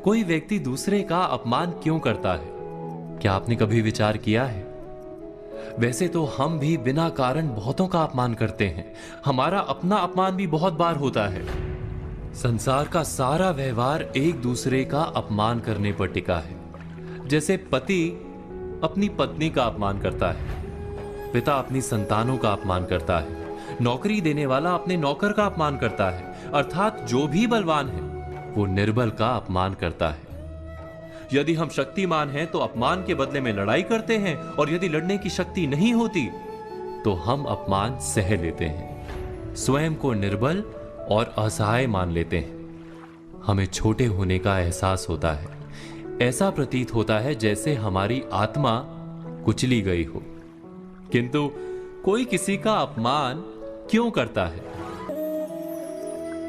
कोई व्यक्ति दूसरे का अपमान क्यों करता है? क्या आपने कभी विचार किया है? वैसे तो हम भी बिना कारण बहुतों का अपमान करते हैं। हमारा अपना अपमान भी बहुत बार होता है। संसार का सारा व्यवहार एक दूसरे का अपमान करने पर टिका है। जैसे पति अपनी पत्नी का अपमान करता है, पिता अपनी संतानों का अपमान करता है, नौकरी देने वाला अपने नौकर का अपमान करता है, अर्थात जो भी बलवान है वो निर्बल का अपमान करता है। यदि हम शक्तिमान हैं तो अपमान के बदले में लड़ाई करते हैं, और यदि लड़ने की शक्ति नहीं होती तो हम अपमान सह लेते हैं, स्वयं को निर्बल और असहाय मान लेते हैं। हमें छोटे होने का एहसास होता है। ऐसा प्रतीत होता है जैसे हमारी आत्मा कुचली गई हो। किंतु कोई किसी का अपमान क्यों करता है?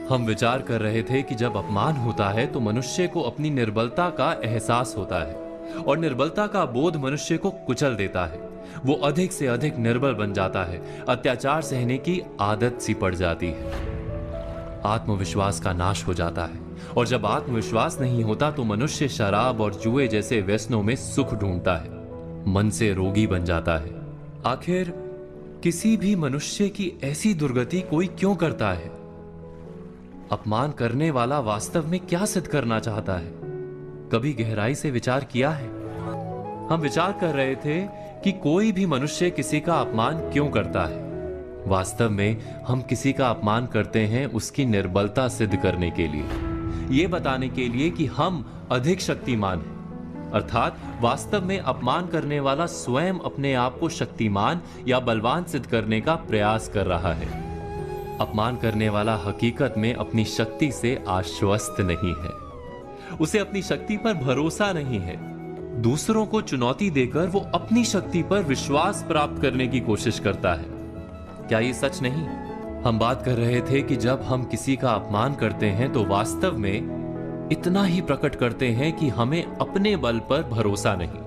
हम विचार कर रहे थे कि जब अपमान होता है तो मनुष्य को अपनी निर्बलता का एहसास होता है, और निर्बलता का बोध मनुष्य को कुचल देता है। वो अधिक से अधिक निर्बल बन जाता है, अत्याचार सहने की आदत सी पड़ जाती है, आत्मविश्वास का नाश हो जाता है। और जब आत्मविश्वास नहीं होता तो मनुष्य शराब और जुए जैसे व्यसनों में सुख ढूंढता है, मन से रोगी बन जाता है। आखिर किसी भी मनुष्य की ऐसी दुर्गति कोई क्यों करता है? अपमान करने वाला वास्तव में क्या सिद्ध करना चाहता है? कभी गहराई से विचार किया है? हम विचार कर रहे थे कि कोई भी मनुष्य किसी का अपमान क्यों करता है। वास्तव में हम किसी का अपमान करते हैं उसकी निर्बलता सिद्ध करने के लिए, यह बताने के लिए कि हम अधिक शक्तिमान हैं। अर्थात वास्तव में अपमान करने वाला स्वयं अपने आप को शक्तिमान या बलवान सिद्ध करने का प्रयास कर रहा है। अपमान करने वाला हकीकत में अपनी शक्ति से आश्वस्त नहीं है, उसे अपनी शक्ति पर भरोसा नहीं है। दूसरों को चुनौती देकर वो अपनी शक्ति पर विश्वास प्राप्त करने की कोशिश करता है। क्या ये सच नहीं? हम बात कर रहे थे कि जब हम किसी का अपमान करते हैं तो वास्तव में इतना ही प्रकट करते हैं कि हमें अपने बल पर भरोसा नहीं।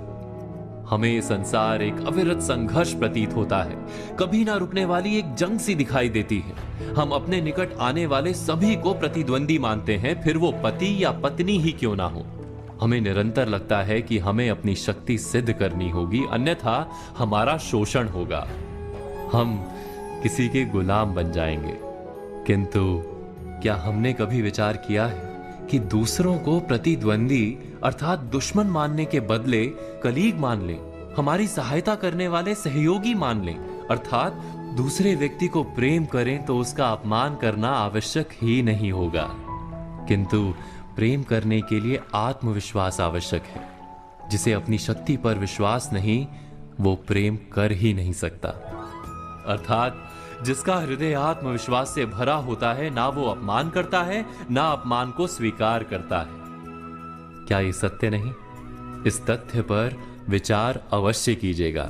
हमें ये संसार एक अविरत संघर्ष प्रतीत होता है, कभी ना रुकने वाली एक जंग सी दिखाई देती है। हम अपने निकट आने वाले सभी को प्रतिद्वंदी मानते हैं, फिर वो पति या पत्नी ही क्यों ना हो। हमें निरंतर लगता है कि हमें अपनी शक्ति सिद्ध करनी होगी, अन्यथा हमारा शोषण होगा, हम किसी के गुलाम बन जाएंगे। किंतु क्या हमने कभी विचार किया है कि दूसरों को प्रतिद्वंदी अर्थात दुश्मन मानने के बदले कलीग मान लें, हमारी सहायता करने वाले सहयोगी मान लें, अर्थात दूसरे व्यक्ति को प्रेम करें तो उसका अपमान करना आवश्यक ही नहीं होगा। किंतु प्रेम करने के लिए आत्मविश्वास आवश्यक है। जिसे अपनी शक्ति पर विश्वास नहीं, वो प्रेम कर ही नहीं सकता। अर्थात जिसका हृदय आत्मविश्वास से भरा होता है, ना वो अपमान करता है, ना अपमान को स्वीकार करता है। क्या ये सत्य नहीं? इस तथ्य पर विचार अवश्य कीजिएगा।